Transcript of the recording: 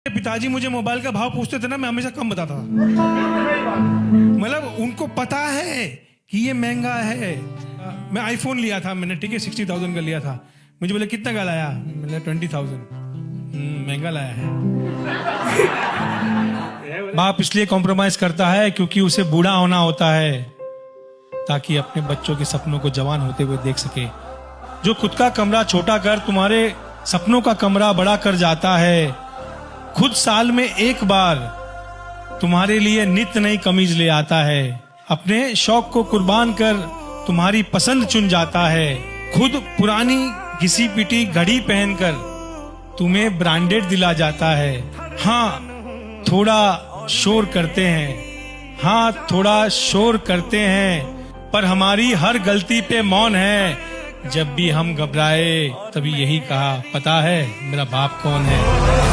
पिताजी मुझे मोबाइल का भाव पूछते थे ना, मैं हमेशा कम बताता था। मतलब उनको पता है कि ये महंगा है। मैं आईफोन लिया था मैंने, ठीक है, 60,000 का लिया था। मुझे बोले कितना का लाया? मैंने 20,000। महंगा लाया है। बाप इसलिए कॉम्प्रोमाइज करता है क्योंकि उसे बूढ़ा होना होता है ताकि अपने बच्चों के सपनों को जवान होते हुए देख सके। जो खुद का कमरा छोटा कर तुम्हारे सपनों का कमरा बड़ा कर जाता है, खुद साल में एक बार तुम्हारे लिए नित्य नई कमीज ले आता है, अपने शौक को कुर्बान कर तुम्हारी पसंद चुन जाता है, खुद पुरानी घिसी पिटी घड़ी पहनकर तुम्हें ब्रांडेड दिला जाता है। हाँ थोड़ा शोर करते हैं, हाँ थोड़ा शोर करते हैं, पर हमारी हर गलती पे मौन है। जब भी हम घबराए तभी यही कहा, पता है मेरा बाप कौन है।